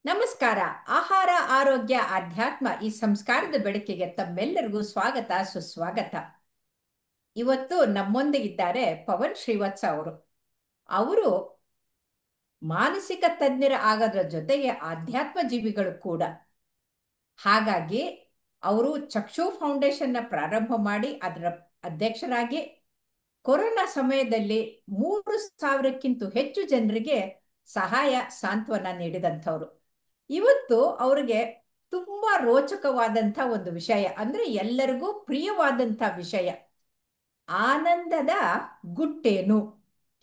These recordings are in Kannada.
ನಮಸ್ಕಾರ. ಆಹಾರ, ಆರೋಗ್ಯ, ಆಧ್ಯಾತ್ಮ ಈ ಸಂಸ್ಕಾರದ ಬೆಳಕಿಗೆ ತಮ್ಮೆಲ್ಲರಿಗೂ ಸ್ವಾಗತ, ಸುಸ್ವಾಗತ. ಇವತ್ತು ನಮ್ಮೊಂದಿಗಿದ್ದಾರೆ ಪವನ್ ಶ್ರೀವತ್ಸ ಅವರು. ಅವರು ಮಾನಸಿಕ ತಜ್ಞರ ಆಗೋದ್ರ ಜೊತೆಗೆ ಆಧ್ಯಾತ್ಮ ಜೀವಿಗಳು ಕೂಡ. ಹಾಗಾಗಿ ಅವರು ಚಕ್ಷು ಫೌಂಡೇಶನ್ನ ಪ್ರಾರಂಭ ಮಾಡಿ ಅದರ ಅಧ್ಯಕ್ಷರಾಗಿ ಕೊರೋನಾ ಸಮಯದಲ್ಲಿ 3,000ಕ್ಕಿಂತ ಹೆಚ್ಚು ಜನರಿಗೆ ಸಹಾಯ ಸಾಂತ್ವನ ನೀಡಿದಂಥವ್ರು. ಇವತ್ತು ಅವ್ರಿಗೆ ತುಂಬಾ ರೋಚಕವಾದಂಥ ಒಂದು ವಿಷಯ, ಅಂದ್ರೆ ಎಲ್ಲರಿಗೂ ಪ್ರಿಯವಾದಂಥ ವಿಷಯ, ಆನಂದದ ಗುಟ್ಟೇನು,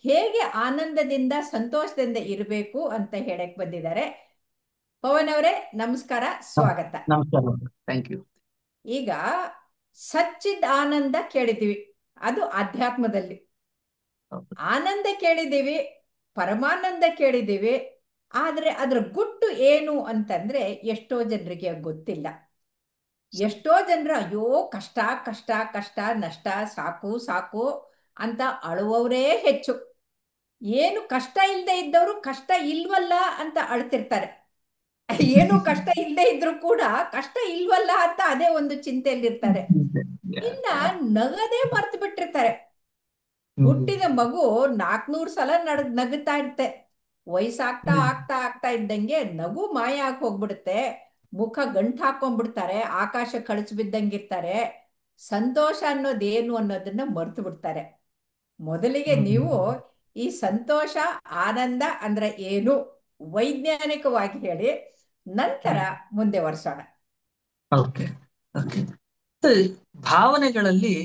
ಹೇಗೆ ಆನಂದದಿಂದ ಸಂತೋಷದಿಂದ ಇರಬೇಕು ಅಂತ ಹೇಳಕ್ ಬಂದಿದ್ದಾರೆ. ಪವನ್ ಅವರೇ, ನಮಸ್ಕಾರ, ಸ್ವಾಗತ. ನಮಸ್ಕಾರ. Thank you. ಈಗ ಸಚ್ಚಿದ್ ಆನಂದ ಕೇಳಿದ್ದೀವಿ, ಅದು ಆಧ್ಯಾತ್ಮದಲ್ಲಿ. ಆನಂದ ಕೇಳಿದ್ದೀವಿ, ಪರಮಾನಂದ ಕೇಳಿದ್ದೀವಿ, ಆದ್ರೆ ಅದ್ರ ಗುಟ್ಟು ಏನು ಅಂತಂದ್ರೆ ಎಷ್ಟೋ ಜನರಿಗೆ ಗೊತ್ತಿಲ್ಲ. ಎಷ್ಟೋ ಜನರು ಅಯ್ಯೋ ಕಷ್ಟ ಕಷ್ಟ ಕಷ್ಟ, ನಷ್ಟ, ಸಾಕು ಸಾಕು ಅಂತ ಅಳುವವರೇ ಹೆಚ್ಚು. ಏನು ಕಷ್ಟ ಇಲ್ಲದೆ ಇದ್ದವರು ಕಷ್ಟ ಇಲ್ವಲ್ಲ ಅಂತ ಅಳ್ತಿರ್ತಾರೆ. ಏನು ಕಷ್ಟ ಇಲ್ಲದೆ ಇದ್ರು ಕೂಡ ಕಷ್ಟ ಇಲ್ವಲ್ಲ ಅಂತ ಅದೇ ಒಂದು ಚಿಂತೆಯಲ್ಲಿರ್ತಾರೆ. ಇನ್ನ ನಗದೇ ಮರ್ತು ಬಿಟ್ಟಿರ್ತಾರೆ. ಹುಟ್ಟಿದ ಮಗು 400 ಸಲ ನಗುತ್ತಾ ಇರುತ್ತೆ. ವಯಸ್ಸಾಗ್ತಾ ಆಗ್ತಾ ಆಗ್ತಾ ಇದ್ದಂಗೆ ನಗು ಮಾಯ ಆಗಿ ಹೋಗ್ಬಿಡುತ್ತೆ. ಮುಖ ಗಂಟು ಹಾಕೊಂಡ್ಬಿಡ್ತಾರೆ, ಆಕಾಶ ಕಳಚಿ ಬಿದ್ದಂಗಿರ್ತಾರೆ. ಸಂತೋಷ ಅನ್ನೋದೇನು ಅನ್ನೋದನ್ನ ಮರ್ತು ಬಿಡ್ತಾರೆ. ಮೊದಲಿಗೆ ನೀವು ಈ ಸಂತೋಷ ಆನಂದ ಅಂದ್ರೆ ಏನು ವೈಜ್ಞಾನಿಕವಾಗಿ ಹೇಳಿ, ನಂತರ ಮುಂದೆ ವರ್ಸೋಣ. Okay okay. ಭಾವನೆಗಳಲ್ಲಿ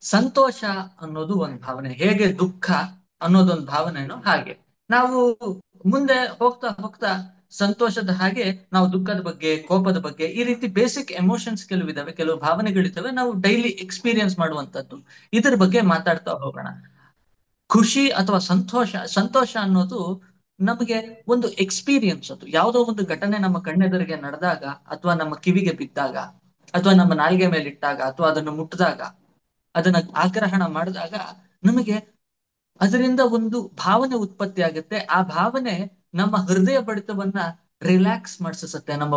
ಸಂತೋಷ ಅನ್ನೋದು ಒಂದು ಭಾವನೆ, ಹೇಗೆ ದುಃಖ ಅನ್ನೋದೊಂದು ಭಾವನೆನೋ ಹಾಗೆ ನಾವು ಮುಂದೆ ಹೋಗ್ತಾ ಹೋಗ್ತಾ ಸಂತೋಷದ ಹಾಗೆ ನಾವು ದುಃಖದ ಬಗ್ಗೆ, ಕೋಪದ ಬಗ್ಗೆ, ಈ ರೀತಿ ಬೇಸಿಕ್ ಎಮೋಷನ್ಸ್ ಕೆಲವಿದಾವೆ, ಕೆಲವು ಭಾವನೆಗಳಿದ್ದಾವೆ ನಾವು ಡೈಲಿ ಎಕ್ಸ್ಪೀರಿಯನ್ಸ್ ಮಾಡುವಂತದ್ದು. ಇದ್ರ ಬಗ್ಗೆ ಮಾತಾಡ್ತಾ ಹೋಗೋಣ. ಖುಷಿ ಅಥವಾ ಸಂತೋಷ, ಸಂತೋಷ ಅನ್ನೋದು ನಮಗೆ ಒಂದು ಎಕ್ಸ್ಪೀರಿಯನ್ಸ್. ಅದು ಯಾವುದೋ ಒಂದು ಘಟನೆ ನಮ್ಮ ಕಣ್ಣೆದುರಿಗೆ ನಡೆದಾಗ, ಅಥವಾ ನಮ್ಮ ಕಿವಿಗೆ ಬಿದ್ದಾಗ, ಅಥವಾ ನಮ್ಮ ನಾಲಿಗೆ ಮೇಲೆ ಇಟ್ಟಾಗ, ಅಥವಾ ಅದನ್ನು ಮುಟ್ಟಿದಾಗ, ಅದನ್ನ ಆಗ್ರಹಣ ಮಾಡಿದಾಗ ನಮಗೆ ಅದರಿಂದ ಒಂದು ಭಾವನೆ ಉತ್ಪತ್ತಿ ಆಗುತ್ತೆ. ಆ ಭಾವನೆ ನಮ್ಮ ಹೃದಯ ಬಡಿತವನ್ನ ರಿಲ್ಯಾಕ್ಸ್ ಮಾಡಿಸುತ್ತೆ, ನಮ್ಮ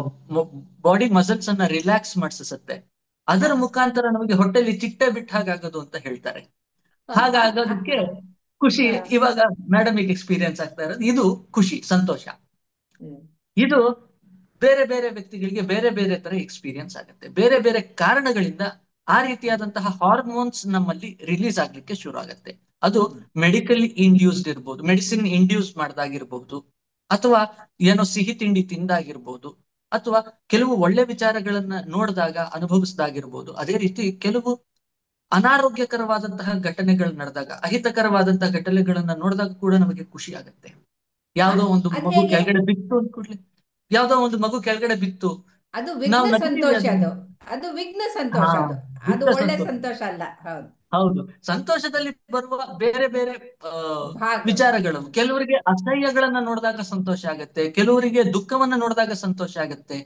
ಬಾಡಿ ಮಸಲ್ಸ್ ಅನ್ನ ರಿಲ್ಯಾಕ್ಸ್ ಮಾಡಿಸುತ್ತೆ. ಅದರ ಮುಖಾಂತರ ನಮಗೆ ಹೊಟ್ಟೆಲಿ ಚಿಟ್ಟೆ ಬಿಟ್ಟ ಹಾಗಾಗೋದು ಅಂತ ಹೇಳ್ತಾರೆ. ಹಾಗಾಗೋದಕ್ಕೆ ಖುಷಿ. ಇವಾಗ ಮೇಡಮಿಗೆ ಎಕ್ಸ್ಪೀರಿಯನ್ಸ್ ಆಗ್ತಾ ಇರೋದು ಇದು ಖುಷಿ, ಸಂತೋಷ. ಇದು ಬೇರೆ ಬೇರೆ ವ್ಯಕ್ತಿಗಳಿಗೆ ಬೇರೆ ಬೇರೆ ತರ ಎಕ್ಸ್ಪೀರಿಯನ್ಸ್ ಆಗುತ್ತೆ. ಬೇರೆ ಬೇರೆ ಕಾರಣಗಳಿಂದ ಆ ರೀತಿಯಾದಂತಹ ಹಾರ್ಮೋನ್ಸ್ ನಮ್ಮಲ್ಲಿ ರಿಲೀಸ್ ಆಗ್ಲಿಕ್ಕೆ ಶುರು ಆಗುತ್ತೆ. ಅದು ಮೆಡಿಕಲಿ ಇಂಡ್ಯೂಸ್ಡ್ ಇರ್ಬೋದು, ಮೆಡಿಸಿನ್ ಇಂಡ್ಯೂಸ್ ಮಾಡ್ದಾಗಿರ್ಬಹುದು, ಅಥವಾ ಏನೋ ಸಿಹಿ ತಿಂಡಿ ತಿಂದಾಗಿರ್ಬೋದು, ಅಥವಾ ಕೆಲವು ಒಳ್ಳೆ ವಿಚಾರಗಳನ್ನ ನೋಡಿದಾಗ ಅನುಭವಿಸಿದಾಗಿರ್ಬೋದು. ಅದೇ ರೀತಿ ಕೆಲವು ಅನಾರೋಗ್ಯಕರವಾದಂತಹ ಘಟನೆಗಳು ನಡೆದಾಗ, ಅಹಿತಕರವಾದಂತಹ ಘಟನೆಗಳನ್ನ ನೋಡಿದಾಗ ಕೂಡ ನಮಗೆ ಖುಷಿ ಆಗುತ್ತೆ. ಯಾವ್ದೋ ಒಂದು ಮಗು ಕೆಳಗಡೆ ಬಿತ್ತು ಅಂದ ಕೂಡ್ಲೆ, ಯಾವ್ದೋ ಒಂದು ಮಗು ಕೆಳಗಡೆ ಬಿತ್ತು, ಅದು ನಾವು ವಿಘ್ನ ನಗ್ತೀವಿ. ಸಂತೋಷ, ಅದು ವಿಘ್ನ ಸಂತೋಷ, ಅದು ಒಳ್ಳೆ ಸಂತೋಷ ಅಲ್ಲ. ಹೌದು ಹೌದು. ಸಂತೋಷದಲ್ಲಿ ಬರುವ ಬೇರೆ ಬೇರೆ ಭಾಗ. ವಿಚಾರಗಳು, ಕೆಲವರಿಗೆ ಅಸಹ್ಯಗಳನ್ನ ನೋಡಿದಾಗ ಸಂತೋಷ ಆಗತ್ತೆ, ಕೆಲವರಿಗೆ ದುಃಖವನ್ನ ನೋಡಿದಾಗ ಸಂತೋಷ ಆಗತ್ತೆ.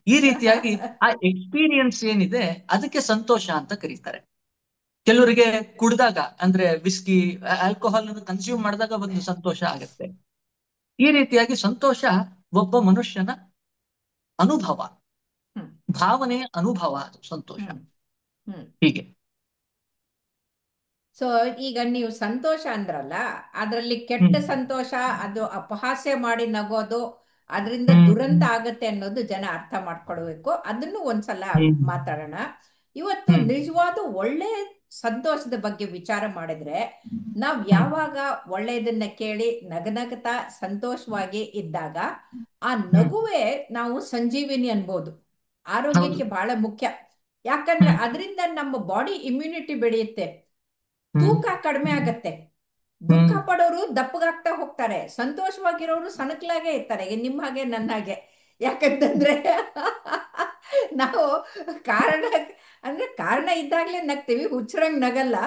ಈ ರೀತಿಯಾಗಿ ಆ ಎಕ್ಸ್ಪೀರಿಯನ್ಸ್ ಏನಿದೆ ಅದಕ್ಕೆ ಸಂತೋಷ ಅಂತ ಕರೀತಾರೆ. ಕೆಲವರಿಗೆ ಕುಡ್ದಾಗ, ಅಂದ್ರೆ ವಿಸ್ಕಿ, ಆಲ್ಕೋಹಾಲ್ ಅನ್ನು ಕನ್ಸ್ಯೂಮ್ ಮಾಡಿದಾಗ ಒಂದು ಸಂತೋಷ ಆಗತ್ತೆ. ಈ ರೀತಿಯಾಗಿ ಸಂತೋಷ ಒಬ್ಬ ಮನುಷ್ಯನ ಅನುಭವ, ಭಾವನೆಯ ಅನುಭವ, ಅದು ಸಂತೋಷ. ಹೀಗೆ. ಸೊ ಈಗ ನೀವು ಸಂತೋಷ ಅಂದ್ರಲ್ಲ, ಅದರಲ್ಲಿ ಕೆಟ್ಟ ಸಂತೋಷ, ಅದು ಅಪಹಾಸ್ಯ ಮಾಡಿ ನಗೋದು, ಅದರಿಂದ ದುರಂತ ಆಗತ್ತೆ ಅನ್ನೋದು ಜನ ಅರ್ಥ ಮಾಡ್ಕೊಳ್ಬೇಕು. ಅದನ್ನು ಒಂದ್ಸಲ ಮಾತಾಡೋಣ. ಇವತ್ತು ನಿಜವಾದ ಒಳ್ಳೆ ಸಂತೋಷದ ಬಗ್ಗೆ ವಿಚಾರ ಮಾಡಿದ್ರೆ, ನಾವ್ ಯಾವಾಗ ಒಳ್ಳೆಯದನ್ನ ಕೇಳಿ ನಗನಗತಾ ಸಂತೋಷವಾಗಿ ಇದ್ದಾಗ ಆ ನಗುವೆ ನಾವು ಸಂಜೀವಿನಿ ಅನ್ಬೋದು. ಆರೋಗ್ಯಕ್ಕೆ ಬಹಳ ಮುಖ್ಯ. ಯಾಕಂದ್ರೆ ಅದರಿಂದ ನಮ್ಮ ಬಾಡಿ ಇಮ್ಯುನಿಟಿ ಬೆಳೆಯುತ್ತೆ, ತೂಕ ಕಡಿಮೆ ಆಗತ್ತೆ. ದುಃಖ ಪಡೋರು ದಪ್ಪಗಾಗ್ತಾ ಹೋಗ್ತಾರೆ, ಸಂತೋಷವಾಗಿರೋರು ಸಣಕಲಾಗೆ ಇರ್ತಾರೆ, ನಿಮ್ಮ ಹಾಗೆ ನನ್ನ ಹಾಗೆ. ಯಾಕಂತಂದ್ರೆ ನಾವು ಕಾರಣ ಅಂದ್ರೆ ಕಾರಣ ಇದ್ದಾಗ್ಲೇ ನಗ್ತೀವಿ, ಹುಚ್ಚರಂಗ್ ನಗಲ್ಲ.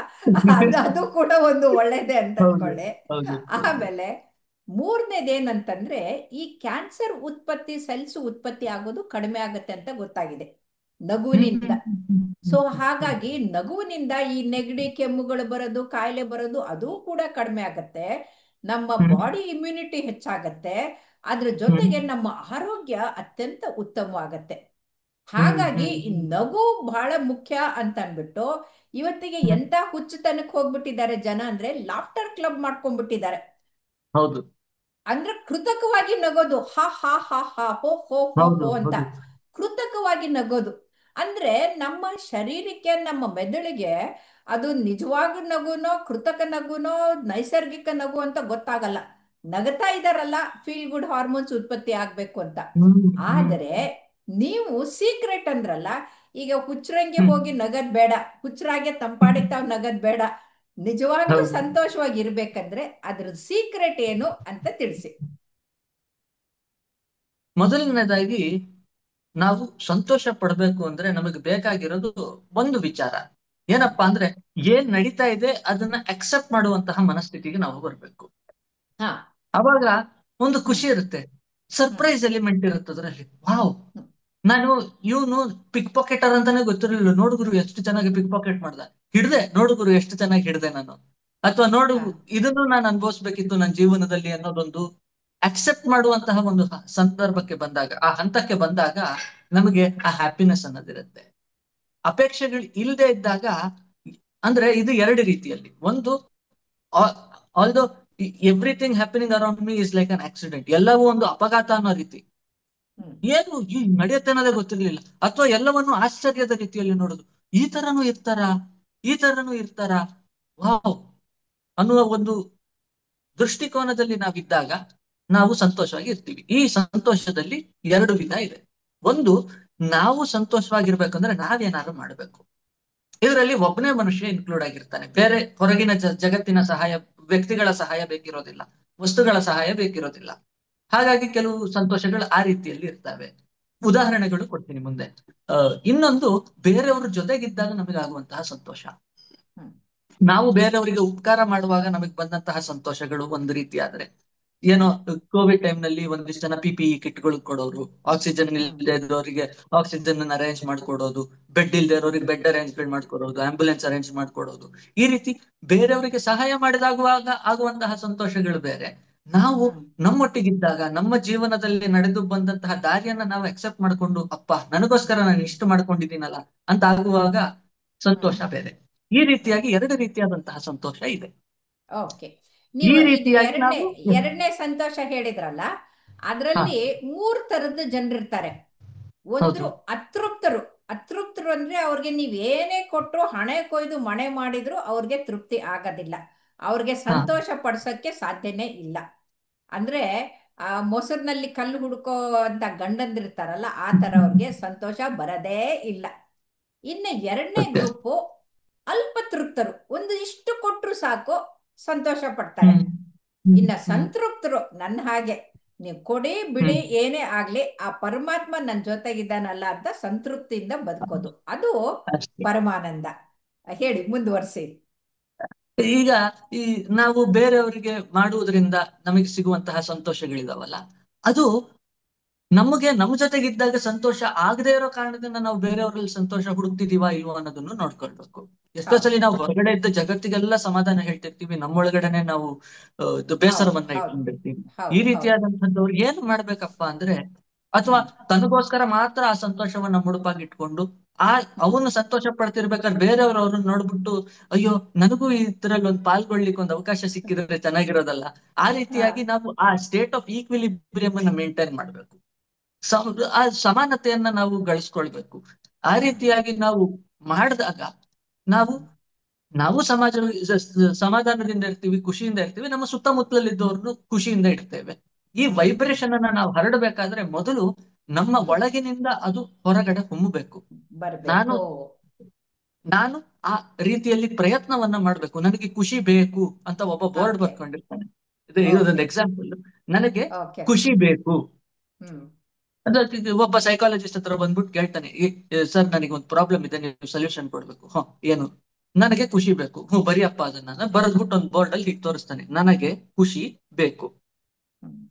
ಅದು ಕೂಡ ಒಂದು ಒಳ್ಳೇದೇ ಅಂತ ಅನ್ಕೊಳ್ಳಿ. ಆಮೇಲೆ ಮೂರನೇದೇನಂತಂದ್ರೆ, ಈ ಕ್ಯಾನ್ಸರ್ ಉತ್ಪತ್ತಿ, ಸೆಲ್ಸ್ ಉತ್ಪತ್ತಿ ಆಗೋದು ಕಡಿಮೆ ಆಗತ್ತೆ ಅಂತ ಗೊತ್ತಾಗಿದೆ ನಗುವಿನಿಂದ. ಸೊ ಹಾಗಾಗಿ ನಗುವಿನಿಂದ ಈ ನೆಗಡಿ, ಕೆಮ್ಮುಗಳು ಬರೋದು, ಕಾಯಿಲೆ ಬರೋದು ಅದು ಕೂಡ ಕಡಿಮೆ ಆಗತ್ತೆ. ನಮ್ಮ ಬಾಡಿ ಇಮ್ಯುನಿಟಿ ಹೆಚ್ಚಾಗತ್ತೆ. ಅದ್ರ ಹ್ಮ್ ಜೊತೆಗೆ ನಮ್ಮ ಆರೋಗ್ಯ ಅತ್ಯಂತ ಉತ್ತಮವಾಗತ್ತೆ. ಹ್ಮ್ ಹಾಗಾಗಿ ಹ್ಮ್ ಈ ಹ್ಮ್ ನಗು ಬಹಳ ಮುಖ್ಯ ಅಂತ ಅನ್ಬಿಟ್ಟು ಇವತ್ತಿಗೆ ಹ್ಮ್ ಎಂತ ಹುಚ್ಚುತನಕ್ಕೆ ಹೋಗ್ಬಿಟ್ಟಿದ್ದಾರೆ ಜನ ಅಂದ್ರೆ ಲಾಫ್ಟರ್ ಕ್ಲಬ್ ಮಾಡ್ಕೊಂಡ್ಬಿಟ್ಟಿದ್ದಾರೆ. ಹೌದು ಅಂದ್ರೆ ಕೃತಕವಾಗಿ ನಗೋದು, ಹಾ ಹಾ ಹಾ ಹಾ ಹೋ ಹೋ ಹೋ ಹೌದು ಹೋ ಅಂತ ಹೌದು ಕೃತಕವಾಗಿ ನಗೋದು. ಅಂದ್ರೆ ನಮ್ಮ ಶರೀರಕ್ಕೆ, ನಮ್ಮ ಮೆದುಳಿಗೆ ಅದು ನಿಜವಾದ ನಗುನೋ ಕೃತಕ ನಗುನೋ ನೈಸರ್ಗಿಕ ನಗು ಅಂತ ಗೊತ್ತಾಗಲ್ಲ. ನಗತಾ ಇದಾರಲ್ಲ, ಫೀಲ್ ಗುಡ್ ಹಾರ್ಮೋನ್ಸ್ ಉತ್ಪತ್ತಿ ಆಗ್ಬೇಕು ಅಂತ. ಹ್ಮ್ ಹ್ಮ್ ಆದರೆ ನೀವು ಸೀಕ್ರೆಟ್ ಅಂದ್ರಲ್ಲ, ಈಗ ಹುಚ್ಚರಂಗೆ ಹ್ಮ್ ಹೋಗಿ ನಗದ್ ಬೇಡ, ಹುಚ್ಚರಾಗೆ ತಂಪಾಡಿಗೆ ತಾವ್ ನಗದ್ ಬೇಡ. ನಿಜವಾಗ್ಲೂ ಹೌದು. ಸಂತೋಷವಾಗಿ ಇರ್ಬೇಕಂದ್ರೆ ಅದ್ರ ಸೀಕ್ರೆಟ್ ಏನು ಅಂತ ತಿಳಿಸಿ. ಮೊದಲನೇದಾಗಿ ನಾವು ಸಂತೋಷ ಪಡ್ಬೇಕು ಅಂದ್ರೆ ನಮಗೆ ಬೇಕಾಗಿರೋದು ಒಂದು ವಿಚಾರ. ಹ್ಮ್. ಏನಪ್ಪಾ ಅಂದ್ರೆ ಏನ್ ನಡೀತಾ ಇದೆ ಅದನ್ನ ಅಕ್ಸೆಪ್ಟ್ ಮಾಡುವಂತಹ ಮನಸ್ಥಿತಿಗೆ ನಾವು ಬರ್ಬೇಕು. ಹಾ. ಅವಾಗ ಒಂದು ಹ್ಮ್. ಖುಷಿ ಇರುತ್ತೆ, ಹ್ಮ್. ಸರ್ಪ್ರೈಸ್ ಎಲಿಮೆಂಟ್ ಇರುತ್ತೆ ಅದ್ರಲ್ಲಿ. ವಾವ್, ಹ್ಮ್. ನಾನು ಇವನು ಪಿಕ್ ಪಾಕೆಟರ್ ಅಂತಾನೆ ಗೊತ್ತಿರಲಿಲ್ಲ, ನೋಡುಗರು ಎಷ್ಟು ಚೆನ್ನಾಗಿ ಪಿಕ್ ಪಾಕೆಟ್ ಮಾಡ್ದ, ಹಿಡ್ದೆ ನೋಡುಗರು ಎಷ್ಟು ಚೆನ್ನಾಗಿ ಹಿಡ್ದೆ ನಾನು, ಅಥವಾ ನೋಡು ಹಾ. ಇದನ್ನು ನಾನು ಅನುಭವಿಸ್ಬೇಕಿತ್ತು ನನ್ನ ಜೀವನದಲ್ಲಿ ಅನ್ನೋದೊಂದು ಅಕ್ಸೆಪ್ಟ್ ಮಾಡುವಂತಹ ಒಂದು ಸಂದರ್ಭಕ್ಕೆ ಬಂದಾಗ, ಆ ಹಂತಕ್ಕೆ ಬಂದಾಗ ನಮಗೆ ಆ ಹ್ಯಾಪಿನೆಸ್ ಅನ್ನೋದಿರುತ್ತೆ. ಅಪೇಕ್ಷೆಗಳು ಇಲ್ಲದೆ ಇದ್ದಾಗ, ಅಂದ್ರೆ ಇದು ಎರಡು ರೀತಿಯಲ್ಲಿ. ಒಂದು, although everything happening around me is like an accident, ಎಲ್ಲವೂ ಒಂದು ಅಪಘಾತ ಅನ್ನೋ ರೀತಿ, ಹ್ಮ್. ಏನು ಈ ನಡೆಯುತ್ತೆ ಅನ್ನೋದೇ ಗೊತ್ತಿರ್ಲಿಲ್ಲ, ಅಥವಾ ಎಲ್ಲವನ್ನು ಆಶ್ಚರ್ಯದ ರೀತಿಯಲ್ಲಿ ನೋಡುದು, ಈ ತರನೂ ಇರ್ತಾರ, ಈ ತರನೂ ಇರ್ತಾರ, ವಾವ್ ಅನ್ನುವ ಒಂದು ದೃಷ್ಟಿಕೋನದಲ್ಲಿ ನಾವಿದ್ದಾಗ ನಾವು ಸಂತೋಷವಾಗಿ ಇರ್ತೀವಿ. ಈ ಸಂತೋಷದಲ್ಲಿ ಎರಡು ವಿಧ ಇದೆ. ಒಂದು, ನಾವು ಸಂತೋಷವಾಗಿರ್ಬೇಕಂದ್ರೆ ನಾವೇನಾದ್ರು ಮಾಡ್ಬೇಕು. ಇದರಲ್ಲಿ ಒಬ್ಬನೇ ಮನುಷ್ಯ ಇನ್ಕ್ಲೂಡ್ ಆಗಿರ್ತಾನೆ, ಬೇರೆ ಹೊರಗಿನ ಜಗತ್ತಿನ ಸಹಾಯ, ವ್ಯಕ್ತಿಗಳ ಸಹಾಯ ಬೇಕಿರೋದಿಲ್ಲ, ವಸ್ತುಗಳ ಸಹಾಯ ಬೇಕಿರೋದಿಲ್ಲ. ಹಾಗಾಗಿ ಕೆಲವು ಸಂತೋಷಗಳು ಆ ರೀತಿಯಲ್ಲಿ ಇರ್ತವೆ. ಉದಾಹರಣೆಗಳು ಕೊಡ್ತೀನಿ ಮುಂದೆ. ಇನ್ನೊಂದು, ಬೇರೆಯವ್ರ ಜೊತೆಗಿದ್ದಾಗ ನಮಗಾಗುವಂತಹ ಸಂತೋಷ. ಹ್ಮ್. ನಾವು ಬೇರೆಯವರಿಗೆ ಉಪಕಾರ ಮಾಡುವಾಗ ನಮಗೆ ಬಂದಂತಹ ಸಂತೋಷಗಳು ಒಂದು ರೀತಿ ಆದ್ರೆ, ಏನೋ ಹ್ಮ್. ಕೋವಿಡ್ ಟೈಮ್ ನಲ್ಲಿ ಒಂದಿಷ್ಟು ಜನ PPE ಕಿಟ್ಗಳು ಕೊಡೋರು, ಆಕ್ಸಿಜನ್ ಹ್ಮ್. ಇಲ್ಲದೆ ಇರೋರಿಗೆ ಆಕ್ಸಿಜನ್ ಅರೇಂಜ್ ಮಾಡ್ಕೊಡೋದು, ಬೆಡ್ ಇಲ್ಲದೆ ಹ್ಮ್. ಇರೋರಿಗೆ ಬೆಡ್ ಅರೇಂಜ್ಮೆಂಟ್ ಮಾಡ್ಕೊಡೋದು, ಆಂಬ್ಯುಲೆನ್ಸ್ ಅರೇಂಜ್ ಮಾಡ್ಕೊಡೋದು. ಈ ರೀತಿ ಬೇರೆಯವರಿಗೆ ಸಹಾಯ ಮಾಡಿದಾಗುವಾಗ ಆಗುವಂತಹ ಸಂತೋಷಗಳು ಬೇರೆ. ನಾವು ಹ್ಮ್. ನಮ್ಮೊಟ್ಟಿಗಿದ್ದಾಗ ನಮ್ಮ ಜೀವನದಲ್ಲಿ ನಡೆದು ಬಂದಂತಹ ದಾರಿಯನ್ನ ನಾವು ಅಕ್ಸೆಪ್ಟ್ ಮಾಡ್ಕೊಂಡು, ಅಪ್ಪ ನನಗೋಸ್ಕರ ನಾನು ಇಷ್ಟು ಮಾಡ್ಕೊಂಡಿದ್ದೀನಲ್ಲ ಅಂತ ಆಗುವಾಗ ಹ್ಮ್. ಸಂತೋಷ ಬೇರೆ. ಈ ರೀತಿಯಾಗಿ ಓಕೆ. ಎರಡು ರೀತಿಯಾದಂತಹ ಸಂತೋಷ ಇದೆ. ಓಕೆ. ಈ ನೀವು ಇದು ರೀತಿಯಾಗಿ ಎರಡನೇ ನಾವು ಎರಡನೇ ಸಂತೋಷ ಹೇಳಿದ್ರಲ್ಲ, ಹಾ ಅದರಲ್ಲಿ ಮೂರ್ ತರದ ಜನರಿರ್ತಾರೆ. ಹೌದು ಒಂದು ಅತೃಪ್ತರು. ಅತೃಪ್ತರು ಅಂದ್ರೆ ಅವ್ರಿಗೆ ನೀವ್ ಏನೇ ಕೊಟ್ರು, ಹಣೆ ಕೊಯ್ದು ಮಣೆ ಮಾಡಿದ್ರು ಅವ್ರಿಗೆ ತೃಪ್ತಿ ಆಗೋದಿಲ್ಲ, ಅವ್ರಿಗೆ ಹಾ ಸಂತೋಷ ಪಡಿಸೋಕ್ಕೆ ಸಾಧ್ಯನೇ ಇಲ್ಲ. ಅಂದ್ರೆ ಆ ಮೊಸರಿನಲ್ಲಿ ಕಲ್ಲು ಹುಡುಕೋ ಅಂತ ಗಂಡಂದಿರ್ತಾರಲ್ಲ, ಆ ತರ ಅವ್ರಿಗೆ ಸಂತೋಷ ಬರದೇ ಇಲ್ಲ. ಇನ್ನು ಎರಡನೇ ಓಕೆ. ಗ್ರೂಪು ಅಲ್ಪತೃಪ್ತರು. ಒಂದು ಇಷ್ಟು ಕೊಟ್ರು ಸಾಕು, ಸಂತೋಷ ಪಡ್ತಾರೆ. ಹ್ಮ್ ಹ್ಮ್ ಇನ್ನ ಹ್ಮ್ ಸಂತೃಪ್ತರು ನನ್ನ ಹಾಗೆ, ನೀವು ಕೊಡಿ ಬಿಡಿ ಹ್ಮ್ ಏನೇ ಆಗ್ಲಿ ಆ ಪರಮಾತ್ಮ ನನ್ನ ಜೊತೆಗಿದ್ದಾನಲ್ಲ ಅಂತ ಸಂತೃಪ್ತಿಯಿಂದ ಬದುಕೋದು, ಅದು ಅಷ್ಟೇ. ಪರಮಾನಂದ. ಹೇಳಿ, ಮುಂದುವರಿಸಿ. ಈಗ ಈ ನಾವು ಬೇರೆಯವರಿಗೆ ಮಾಡುವುದರಿಂದ ನಮಗೆ ಸಿಗುವಂತಹ ಸಂತೋಷಗಳಿದಾವಲ್ಲ, ಅದು ನಮಗೆ ನಮ್ಮ ಜೊತೆಗಿದ್ದಾಗ ಸಂತೋಷ ಆಗದೆ ಇರೋ ಕಾರಣದಿಂದ ನಾವು ಬೇರೆಯವರಲ್ಲಿ ಸಂತೋಷ ಹುಡುಕ್ತಿದೀವಾ ಇಲ್ವಾ ಅನ್ನೋದನ್ನು ನೋಡ್ಕೊಳ್ಬೇಕು. ಎಷ್ಟೋ ಹೌದು. ಸಲಿ ನಾವು ಹೊರಗಡೆ ಇದ್ದ ಜಗತ್ತಿಗೆಲ್ಲ ಸಮಾಧಾನ ಹೇಳ್ತಿರ್ತೀವಿ, ನಮ್ಮೊಳಗಡೆನೆ ನಾವು ಇದು ಹೌದು. ಬೇಸರವನ್ನ ಹೌದು. ಇಟ್ಕೊಂಡಿರ್ತೀವಿ. ಈ ಹೌದು. ಹೌದು. ರೀತಿಯಾದಂಥದ್ದವ್ರು ಏನ್ ಮಾಡ್ಬೇಕಪ್ಪ ಅಂದ್ರೆ, ಅಥವಾ ಹ್ಮ್. ತನಗೋಸ್ಕರ ಮಾತ್ರ ಆ ಸಂತೋಷವನ್ನ ಮುಡುಪಾಗಿ ಇಟ್ಕೊಂಡು, ಆ ಹ್ಮ್. ಅವನು ಸಂತೋಷ ಪಡ್ತಿರ್ಬೇಕಾದ್ರೆ ಬೇರೆಯವರು ಅವ್ರನ್ನ ನೋಡ್ಬಿಟ್ಟು, ಅಯ್ಯೋ ನನಗೂ ಇದ್ರಲ್ಲಿ ಒಂದು ಪಾಲ್ಗೊಳ್ಳಿಕ್ಕೆ ಒಂದು ಅವಕಾಶ ಸಿಕ್ಕಿದ್ರೆ ಚೆನ್ನಾಗಿರೋದಲ್ಲ, ಆ ಹಾ. ರೀತಿಯಾಗಿ ನಾವು ಆ ಸ್ಟೇಟ್ ಆಫ್ ಈಕ್ವಿಲಿಬ್ರಿಯಂ ಅನ್ನ ಮೇಂಟೈನ್ ಮಾಡ್ಬೇಕು. ಆ ಸಮಾನತೆಯನ್ನ ನಾವು ಗಳಿಸ್ಕೊಳ್ಬೇಕು. ಆ ಹ್ಮ್. ರೀತಿಯಾಗಿ ನಾವು ಮಾಡಿದಾಗ ನಾವು ಹ್ಮ್. ನಾವು ಸಮಾಧಾನದಿಂದ ಇರ್ತೀವಿ, ಖುಷಿಯಿಂದ ಇರ್ತೀವಿ, ನಮ್ಮ ಸುತ್ತಮುತ್ತಲಿದ್ದವ್ರನ್ನು ಖುಷಿಯಿಂದ ಇಡ್ತೇವೆ. ಈ ಹ್ಮ್. ಹ್ಮ್. ವೈಬ್ರೇಷನ್ ಅನ್ನ ನಾವು ಹರಡಬೇಕಾದ್ರೆ ಮೊದಲು ನಮ್ಮ ಹ್ಮ್. ಒಳಗಿನಿಂದ ಅದು ಹೊರಗಡೆ ಹೊಮ್ಮಬೇಕು. ನಾನು ಬರ್ಬೇಕು. ನಾನು ಆ ರೀತಿಯಲ್ಲಿ ಪ್ರಯತ್ನವನ್ನ ಮಾಡ್ಬೇಕು. ನನಗೆ ಖುಷಿ ಬೇಕು ಅಂತ ಒಬ್ಬ ಬೋರ್ಡ್ ಓಕೆ. ಬರ್ಕೊಂಡಿರ್ತಾನೆ. ಓಕೆ. ಇದೊಂದು ಎಕ್ಸಾಂಪಲ್. ನನಗೆ ಓಕೆ. ಖುಷಿ ಬೇಕು. ಹ್ಮ್. ಅದಕ್ಕೆ ಒಬ್ಬ ಸೈಕಾಲಜಿಸ್ಟ್ ಹತ್ರ ಬಂದ್ಬಿಟ್ಟು ಕೇಳ್ತಾನೆ, ಸರ್ ನನಗೆ ಒಂದು ಪ್ರಾಬ್ಲಮ್ ಇದೆ, ನೀವು ಸೊಲ್ಯೂಷನ್ ಕೊಡ್ಬೇಕು. ಏನು? ನನಗೆ ಖುಷಿ ಬೇಕು. ಬರಿಯಪ್ಪ ಅದನ್ನ ಬರೆದ್ಬಿಟ್ಟು ಒಂದು ಬೋರ್ಡ್ ಅಲ್ಲಿ ಹೀಗೆ ತೋರಿಸ್ತಾನೆ, ನನಗೆ ಖುಷಿ ಬೇಕು. ಹ್ಮ್.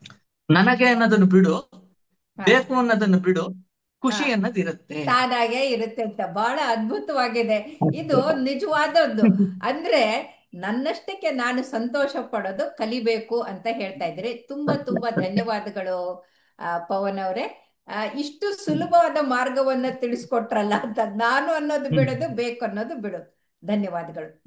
ನನಗೆ ಅನ್ನೋದನ್ನು ಬಿಡು, ಹಾ. ಬೇಕು ಅನ್ನೋದನ್ನು ಬಿಡು, ಹಾ. ಖುಷಿ ಅನ್ನೋದಿರುತ್ತೆ. ತಾನಾಗೆ ಇರುತ್ತೆ ಅಂತ ಬಹಳ ಅದ್ಭುತವಾಗಿದೆ. ಇದು ಅಷ್ಟೇ. ನಿಜವಾದದ್ದು. ಅಂದ್ರೆ ನನ್ನಷ್ಟಕ್ಕೆ ನಾನು ಸಂತೋಷ ಪಡೋದು ಕಲಿಬೇಕು ಅಂತ ಹೇಳ್ತಾ ಇದ್ರೆ ತುಂಬಾ ತುಂಬಾ ಧನ್ಯವಾದಗಳು ಪವನ್ ಅವರೇ. ಇಷ್ಟು ಸುಲಭವಾದ ಮಾರ್ಗವನ್ನ ತಿಳಿಸ್ಕೊಟ್ರಲ್ಲ ಅಂತ, ನಾನು ಅನ್ನೋದು ಹ್ಮ್ ಬಿಡೋದು ಬೇಕು ಅನ್ನೋದು ಬಿಡೋದು. ಧನ್ಯವಾದಗಳು.